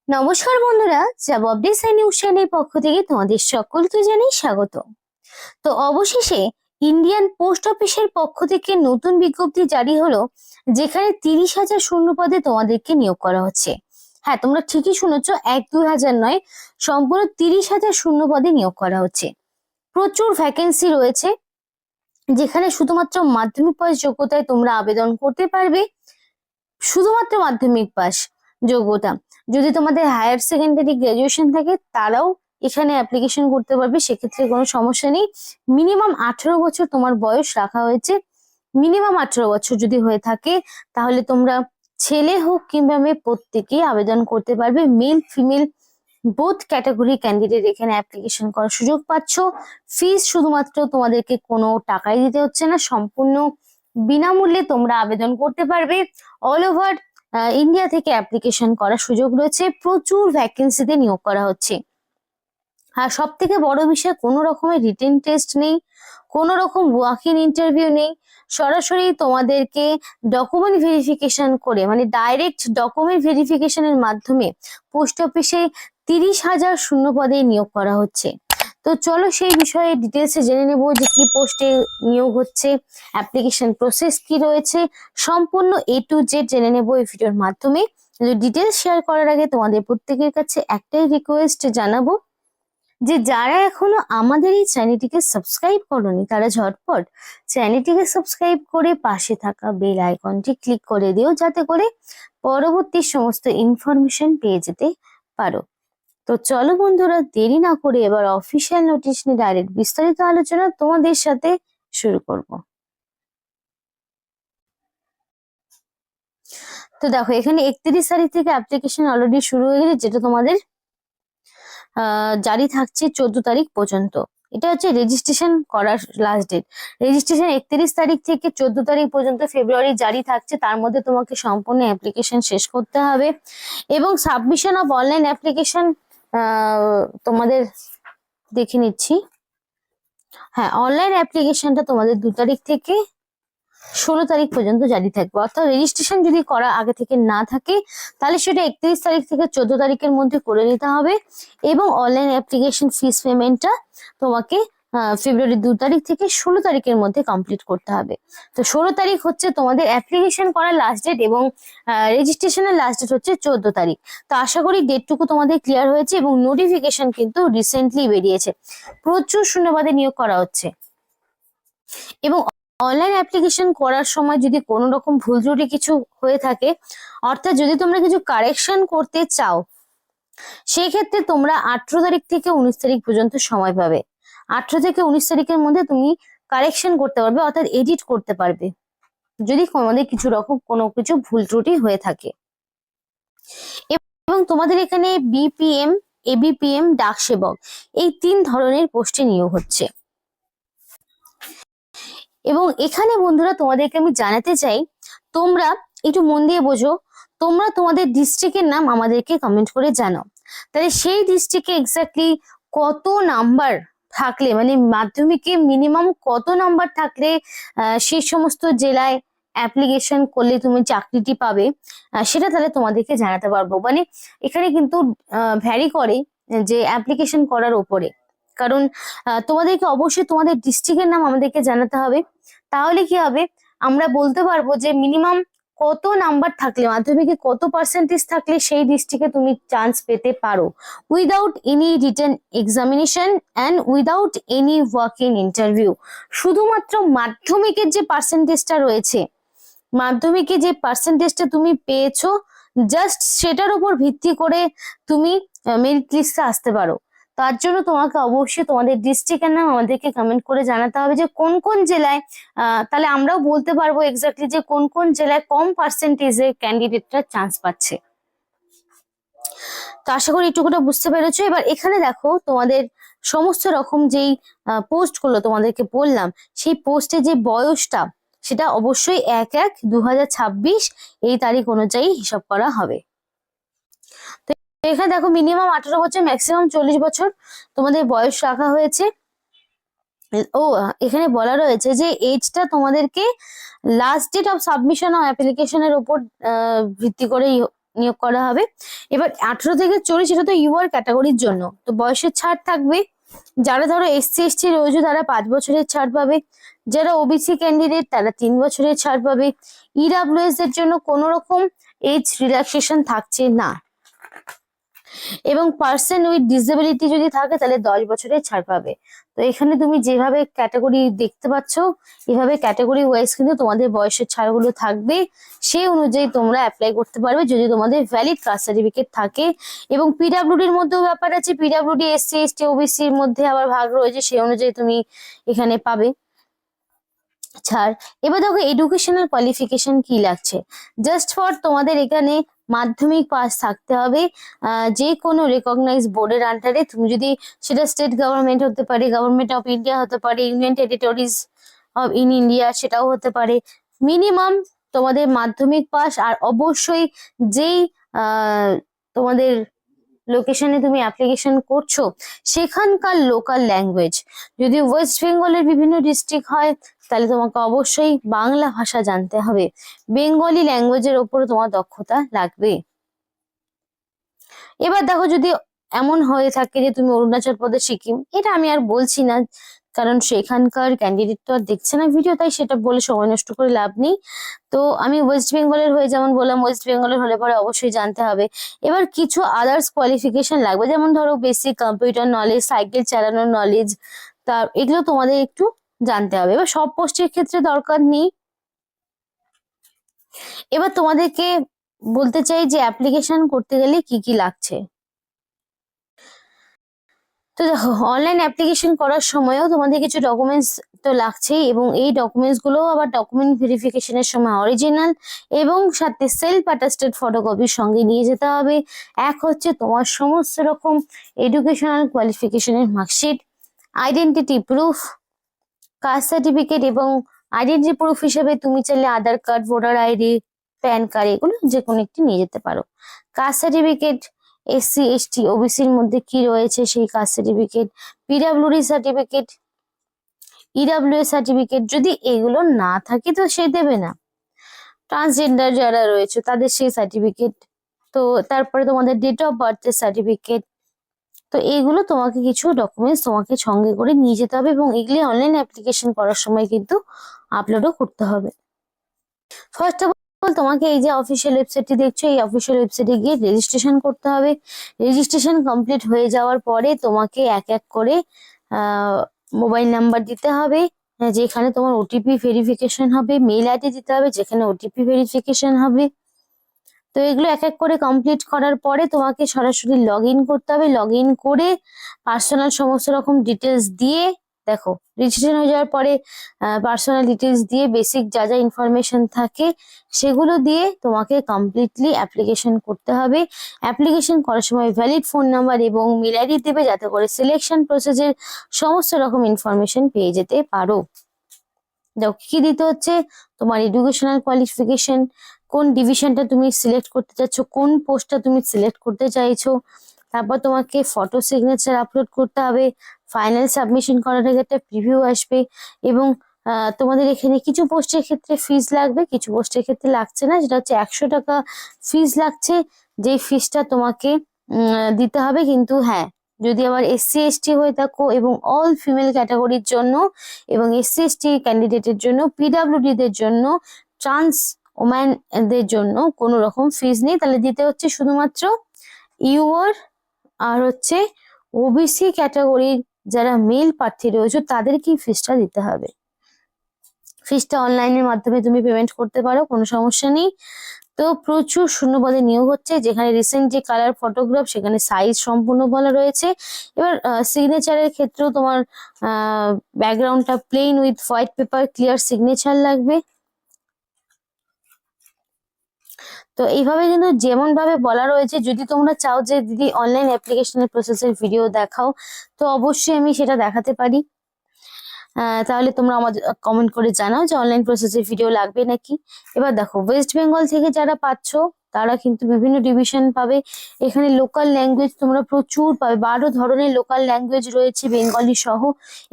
নমস্কার বন্ধুরা, জবাব ডিজাইন নিউজের পক্ষ থেকে তোমাদের সকলকে জানাই স্বাগত। তো অবশেষে ইন্ডিয়ান পোস্ট অফিসের পক্ষ থেকে নতুন বিজ্ঞপ্তি জারি হলো, যেখানে 30,000 শূন্য পদে তোমাদেরকে নিয়োগ করা হচ্ছে। হ্যাঁ, তোমরা ঠিকই শুনেছো, 1-2 হাজার নয়, সম্পূর্ণ 30,000 শূন্য পদে নিয়োগ করা হচ্ছে। প্রচুর ভ্যাকেন্সি রয়েছে, যেখানে শুধুমাত্র মাধ্যমিক পাস যোগ্যতায় তোমরা আবেদন করতে পারবে। শুধুমাত্র মাধ্যমিক পাস যোগ্যতা। যদি তোমাদের হায়ার সেকেন্ডারি গ্রাজুয়েশন থাকে তারাও এখানে অ্যাপ্লিকেশন করতে পারবে, সেক্ষেত্রে কোনো সমস্যা নেই। মিনিমাম 18 বছর তোমার বয়স রাখা হয়েছে। মিনিমাম 18 বছর যদি হয়ে থাকে তাহলে তোমরা ছেলে হোক কিংবা মেয়ে প্রত্যেকেই আবেদন করতে পারবে। Male female both category candidate এখানে অ্যাপ্লিকেশন করার সুযোগ পাচ্ছ। ফিস শুধুমাত্র তোমাদেরকে কোনো টাকাই দিতে হচ্ছে না, সম্পূর্ণ বিনামূল্যে তোমরা আবেদন করতে পারবে। অল ওভার ইন্ডিয়া থেকে অ্যাপ্লিকেশন করার সুযোগ রয়েছে। প্রচুর ভ্যাকেন্সিতে নিয়োগ করা হচ্ছে। আর সব থেকে বড় বিষয়, কোনো রকমের রিটেন টেস্ট নেই, কোনো রকম ওয়াক ইন ইন্টারভিউ নেই। সরাসরি তোমাদেরকে ডকুমেন্ট ভেরিফিকেশন করে, মানে ডাইরেক্ট ডকুমেন্ট ভেরিফিকেশনের মাধ্যমে পোস্ট অফিসে 30,000 শূন্য পদে নিয়োগ করা হচ্ছে। তো চলো সেই বিষয়ে ডিটেলসে জেনে নেবো যে কি পোস্টে নিয়োগ হচ্ছে, অ্যাপ্লিকেশন প্রসেস কি রয়েছে, সম্পূর্ণ A to Z জেনে নেবো এই ভিডিওর মাধ্যমে। ডিটেলস শেয়ার করার আগে তোমাদের প্রত্যেকের কাছে একটাই রিকোয়েস্ট জানাবো, যে যারা এখনো আমাদের এই চ্যানেলটিকে সাবস্ক্রাইব করোনি তারা ঝটপট চ্যানেলটিকে সাবস্ক্রাইব করে পাশে থাকা বেল আইকনটি ক্লিক করে দিও, যাতে করে পরবর্তী সমস্ত ইনফরমেশন পেয়ে যেতে পারো। তো চলো বন্ধুরা, দেরি না করে এবার অফিসিয়াল নোটিশ নিয়ে ডাইরেক্ট বিস্তারিত আলোচনা তোমাদের সাথে শুরু করব। তো দেখো, এখানে 31 তারিখ থেকে অ্যাপ্লিকেশন অলরেডি শুরু হয়ে গেছে, যেটা তোমাদের জারি থাকছে 14 তারিখ পর্যন্ত। এটা হচ্ছে রেজিস্ট্রেশন করার লাস্ট ডেট। রেজিস্ট্রেশন 31 তারিখ থেকে 14 তারিখ পর্যন্ত ফেব্রুয়ারি জারি থাকছে, তার মধ্যে তোমাকে সম্পূর্ণ অ্যাপ্লিকেশন শেষ করতে হবে। এবং সাবমিশন অফ অনলাইন অ্যাপ্লিকেশন তোমাদের দেখে নিচ্ছি। হ্যাঁ, অনলাইন অ্যাপ্লিকেশনটা তোমাদের 2 তারিখ থেকে 16 তারিখ পর্যন্ত জারি থাকবে। অর্থাৎ রেজিস্ট্রেশন যদি করা আগে থেকে না থাকে তাহলে সেটা 31 তারিখ থেকে 14 তারিখের মধ্যে করে নিতে হবে। এবং অনলাইন অ্যাপ্লিকেশন ফিস পেমেন্টটা তোমাকে ফেব্রুয়ারি 2 তারিখ থেকে 16 তারিখের মধ্যে কমপ্লিট করতে হবে। তো 16 তারিখ হচ্ছে তোমাদের অ্যাপ্লিকেশন করার লাস্ট ডেট, এবং রেজিস্ট্রেশনের লাস্ট ডেট হচ্ছে 14 তারিখ। তো আশা করি ডেটটুকু তোমাদের ক্লিয়ার হয়েছে, এবং নোটিফিকেশন কিন্তু রিসেন্টলি বেরিয়েছে। প্রচুর শূন্যপদে নিয়োগ করা হচ্ছে। এবং অনলাইন অ্যাপ্লিকেশন করার সময় যদি কোনো রকম ভুল ত্রুটি কিছু হয়ে থাকে, অর্থাৎ যদি তোমরা কিছু কারেকশন করতে চাও, সেই ক্ষেত্রে তোমরা 18 তারিখ থেকে 19 তারিখ পর্যন্ত সময় পাবে। 18 থেকে 19 তারিখের মধ্যে তুমি কারেকশন করতে পারবে, অর্থাৎ এডিট করতে পারবে যদি তোমাদের কিছু রকম কোনো কিছু ভুল ত্রুটি হয়ে থাকে। এবং তোমাদের এখানে BPM, ABPM, ডাক সেবক, এই 3 ধরনের পোস্টে নিয়োগ হচ্ছে। এবং এখানে বন্ধুরা তোমাদেরকে আমি জানাতে চাই, তোমরা একটু মন দিয়ে বোঝো, তোমরা তোমাদের ডিস্ট্রিক্টের নাম আমাদেরকে কমেন্ট করে জানাও। তাহলে সেই ডিস্ট্রিক্টে এক্স্যাক্টলি কত নাম্বার থাকলে, মানে মাধ্যমিকে মিনিমাম কত নাম্বার থাকলে সেই সমস্ত জেলায় অ্যাপ্লিকেশন করলে তুমি চাকরিটি পাবে, সেটা তাহলে তোমাদেরকে জানাতে পারবো। মানে এখানে কিন্তু ভ্যারি করে যে অ্যাপ্লিকেশন করার উপরে। কারণ তোমাদেরকে অবশ্যই তোমাদের ডিস্ট্রিক্টের নাম আমাদেরকে জানাতে হবে। তাহলে কি হবে, আমরা বলতে পারবো যে মিনিমাম কত নাম্বার থাকলে, মাধ্যমিকে কত পার্সেন্টেজ থাকলে সেই ডিস্ট্রিক্টে তুমি চান্স পেতে পারো, without any written examination and without any walk in interview. শুধুমাত্র মাধ্যমিকের যে পার্সেন্টেজটা রয়েছে, মাধ্যমিকে যে পার্সেন্টেজটা তুমি পেয়েছো, জাস্ট সেটার উপর ভিত্তি করে তুমি মেরিট লিস্টে আসতে পারো। তার জন্য তোমাকে অবশ্যই তোমাদের ডিস্ট্রিক্টের নাম আমাদেরকে কমেন্ট করে জানাতে হবে, যে কোন কোন জেলায়, তাহলে আমরাও বলতে পারবো এক্স্যাক্টলি যে কোন কোন জেলায় কম পার্সেন্টেজে ক্যান্ডিডেটরা চান্স পাচ্ছে। তো আশা করি এটুকুটা বুঝতে পেরেছো। এবার এখানে দেখো, তোমাদের সমস্ত রকম যেই পোস্ট গুলো তোমাদেরকে বললাম, সেই পোস্টে যে বয়সটা, সেটা অবশ্যই 1-1-2026 এই তারিখ অনুযায়ী হিসাব করা হবে। তো এখানে দেখো, মিনিমাম 18 বছর, ম্যাক্সিমাম 40 বছর তোমাদের বয়স রাখা হয়েছে। ও এখানে বলা রয়েছে যে এজটা তোমাদেরকে last date of submission of অ্যাপ্লিকেশনের উপর ভিত্তি করেই নিয়োগ করা হবে। এবার 18 থেকে 40 এটা তো ইউআর ক্যাটাগরির জন্য, তো বয়সের ছাড় থাকবে। যারা ধরো এসসি এসটি রয়েছে তারা 5 বছরের ছাড় পাবে, যারা ওবিসি ক্যান্ডিডেট তারা 3 বছরের ছাড় পাবে। ইডাব্লিউএস এর জন্য কোনো রকম এজ রিল্যাক্সেশন থাকছে না, এবং পার্সন উইথ ডিসেবিলিটি যদি থাকে তাহলে 10 বছরের ছাড় পাবে। তো এখানে তুমি যেভাবে ক্যাটাগরি দেখতে পাচ্ছ এভাবে ক্যাটাগরি ওয়াইজ কিন্তু তোমাদের বয়সের ছাড়গুলো থাকবে, সেই অনুযায়ী তোমরা অ্যাপ্লাই করতে পারবে যদি তোমাদের ভ্যালিড কাস্ট সার্টিফিকেট থাকে। এবং পিডাব্লিউডির মধ্যেও ব্যাপার আছে, পিডাব্লিউডি এসসি এসটি ওবিসির মধ্যে আবার ভাগ রয়েছে, সেই অনুযায়ী তুমি এখানে পাবে ছাড়। এবার দেখো এডুকেশনাল কোয়ালিফিকেশন কি লাগছে। জাস্ট ফর তোমাদের এখানে মাধ্যমিক পাস থাকতে হবে, যে কোনো রেকগনাইজ বোর্ডের আন্ডারে। তুমি যদি সেটা স্টেট গভর্নমেন্ট হতে পারে, গভর্নমেন্ট অফ ইন্ডিয়া হতে পারে, ইউনিয়ন টেরিটরিজ অফ ইন্ডিয়া সেটাও হতে পারে। মিনিমাম তোমাদের মাধ্যমিক পাস, আর অবশ্যই যেই তোমাদের লোকেশনে তুমি অ্যাপ্লিকেশন করছো সেখানকার লোকাল ল্যাঙ্গুয়েজ, যদি ওয়েস্ট বেঙ্গলের বিভিন্ন ডিস্ট্রিক্ট হয় তাহলে তোমাকে অবশ্যই বাংলা ভাষা জানতে হবে, বেঙ্গলি ল্যাঙ্গুয়েজের ওপরে তোমার দক্ষতা লাগবে। এবার দেখো যদি এমন হয়ে থাকে যে তুমি অরুণাচল প্রদেশ সিকিম, এটা আমি আর বলছি না কারণ সেখানকার ক্যান্ডিডেট তো আর দেখছে না ভিডিও, তাই সেটা বলে সময় নষ্ট করে লাভ নেই। তো আমি ওয়েস্ট বেঙ্গলের হয়ে যেমন বললাম, ওয়েস্ট বেঙ্গলের হলে পরে অবশ্যই জানতে হবে। এবার কিছু আদার্স কোয়ালিফিকেশন লাগবে, যেমন ধরো বেসিক কম্পিউটার নলেজ, সাইকেল চালানোর নলেজ, তা এগুলো তোমাদের একটু জানতে হবে। এবার সব পোস্টের ক্ষেত্রে দরকার নেই। এবার তোমাদেরকে বলতে চাই যে অ্যাপ্লিকেশন করতে গেলে কি কি লাগছে। তো দেখো অনলাইন অ্যাপ্লিকেশন করার সময়ও তোমাদের কিছু ডকুমেন্টস তো লাগছেই, এবং এই ডকুমেন্টস গুলো আবার ডকুমেন্ট ভেরিফিকেশনের সময় অরিজিনাল এবং সাথে সেলফ অ্যাটাস্টেড ফটোকপির সঙ্গে নিয়ে যেতে হবে। এক হচ্ছে তোমার সমস্ত রকম এডুকেশনাল কোয়ালিফিকেশনের marksheet, identity proof, caste certificate, এবং আইডেন্টিটি প্রুফ হিসেবে তুমি চাইলে Aadhaar card, voter ID, PAN card এগুলো যে কোনো একটি নিয়ে যেতে পারো। কাস্ট সার্টিফিকেট, এসসি এসটি ওবিসির মধ্যে কি রয়েছে সেই caste certificate, PWD certificate, EWS certificate, যদি এগুলো না থাকে তো সে দেবে না। ট্রান্সজেন্ডার যারা রয়েছে তাদের সেই সার্টিফিকেট, তো তারপরে তোমাদের ডেট অফ বার্থের সার্টিফিকেট। তো এইগুলো তোমাকে কিছু ডকুমেন্টস তোমাকে সঙ্গে করে নিয়ে যেতে হবে, এবং এগুলি অনলাইন অ্যাপ্লিকেশন করার সময় কিন্তু আপলোডও করতে হবে। ফার্স্ট অফ অল তোমাকে এই যে অফিসিয়াল ওয়েবসাইটটি দেখছো, এই অফিসিয়াল ওয়েবসাইটে গিয়ে রেজিস্ট্রেশন করতে হবে। রেজিস্ট্রেশন কমপ্লিট হয়ে যাওয়ার পরে তোমাকে এক এক করে মোবাইল নাম্বার দিতে হবে যেখানে তোমার ওটিপি ভেরিফিকেশন হবে, মেল আইডি দিতে হবে যেখানে ওটিপি ভেরিফিকেশন হবে। তো এগুলো এক এক করে কমপ্লিট করার পরে তোমাকে সরাসরি লগ ইন করতে হবে। লগ ইন করে পার্সোনাল সমস্ত রকম ডিটেলস দিয়ে, দেখো রেজিস্ট্রেশন হয়ে যাওয়ার পরে পার্সোনাল ডিটেলস দিয়ে বেসিক যা যা ইনফরমেশন থাকে সেগুলো দিয়ে তোমাকে কমপ্লিটলি অ্যাপ্লিকেশন করতে হবে। অ্যাপ্লিকেশন করার সময় ভ্যালিড ফোন নাম্বার এবং মেল আইডি দেবে যাতে করে সিলেকশন প্রসেসের সমস্ত রকম ইনফরমেশন পেয়ে যেতে পারো। দেখো কি দিতে হচ্ছে, তোমার এডুকেশনাল কোয়ালিফিকেশন, কোন ডিভিশনটা তুমি সিলেক্ট করতে চাচ্ছ, কোন পোস্টটা তুমি সিলেক্ট করতে চাইছো, তারপর তোমাকে ফটো সিগনেচার আপলোড করতে হবে। ফাইনাল সাবমিশন করার আগে একটা প্রিভিউ আসবে, এবং তোমাদের এখানে কিছু পোস্টের ক্ষেত্রে ফিজ লাগবে, কিছু পোস্টের ক্ষেত্রে লাগছে না, যেটা হচ্ছে 100 টাকা ফিজ লাগছে, যেই ফিজটা তোমাকে দিতে হবে। কিন্তু হ্যাঁ, যদি আবার এসসি এসটি হয়ে থাকো এবং অল ফিমেল ক্যাটাগরির জন্য, এবং এসসি এসটি ক্যান্ডিডেটের জন্য, পিডাব্লিউডি দের জন্য, ট্রান্স ওম্যানদের জন্য কোনো রকম ফিজ নেই, তাহলে দিতে হচ্ছে শুধুমাত্র ইউআর আর হচ্ছে ওবিসি ক্যাটাগরির যারা মেল প্রার্থী রয়েছে তাদেরকেই ফিজটা দিতে হবে। ফিজটা অনলাইনের মাধ্যমে তুমি পেমেন্ট করতে পারো, কোনো সমস্যা নেই। তো প্রচুর শূন্যপদে নিয়োগ হচ্ছে, যেখানে রিসেন্ট যে কালার ফটোগ্রাফ সেখানে সাইজ সম্পূর্ণ বলা রয়েছে। এবার সিগনেচারের ক্ষেত্রেও তোমার ব্যাকগ্রাউন্ডটা plain with white paper clear signature লাগবে। তো এইভাবে কিন্তু যেমন ভাবে বলা রয়েছে, যদি তোমরা চাও যে দিদি অনলাইন অ্যাপ্লিকেশনের প্রসেসের ভিডিও দেখাও তো অবশ্যই আমি সেটা দেখাতে পারি। তাহলে তোমরা আমাদের কমেন্ট করে জানাও যে অনলাইন প্রসেসের ভিডিও লাগবে নাকি। এবার দেখো ওয়েস্ট বেঙ্গল থেকে যারা পাচ্ছ তারা কিন্তু বিভিন্ন ডিভিশন পাবে। এখানে লোকাল ল্যাঙ্গুয়েজ তোমরা প্রচুর পাবে, 12 ধরনের লোকাল ল্যাঙ্গুয়েজ রয়েছে বেঙ্গলি সহ।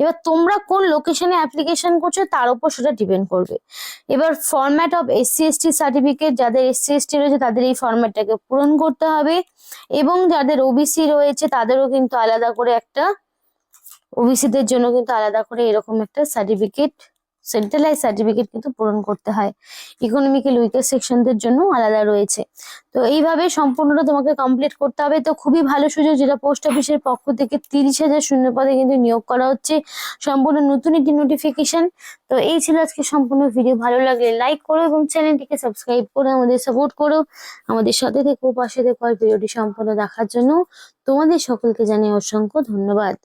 এবার তোমরা কোন লোকেশনে অ্যাপ্লিকেশন করছো তার উপর সেটা ডিপেন্ড করবে। এবার ফরম্যাট অফ SC/ST সার্টিফিকেট, যাদের SC/ST রয়েছে তাদের এই ফরম্যাটটাকে পূরণ করতে হবে, এবং যাদের OBC রয়েছে তাদেরও কিন্তু আলাদা করে একটা, ওবিসি দের জন্য কিন্তু আলাদা করে এরকম একটা সার্টিফিকেট, সেন্ট্রালাইজ সার্টিফিকেট কিন্তু পূরণ করতে হয়। ইকোনমিক্যাল উইকার সেকশনদের জন্য আলাদা রয়েছে। তো এইভাবে সম্পূর্ণটা তোমাকে কমপ্লিট করতে হবে। তো খুবই ভালো সুযোগ, যেটা পোস্ট অফিসের পক্ষ থেকে 30,000 শূন্য পদে কিন্তু নিয়োগ করা হচ্ছে, সম্পূর্ণ নতুন একটি নোটিফিকেশন। তো এই ছিল আজকে সম্পূর্ণ ভিডিও। ভালো লাগলে লাইক করো এবং চ্যানেলটিকে সাবস্ক্রাইব করে আমাদের সাপোর্ট করো, আমাদের সাথে থেকো, পাশে থেকো। আর ভিডিওটি সম্পূর্ণ দেখার জন্য তোমাদের সকলকে জানাই অসংখ্য ধন্যবাদ।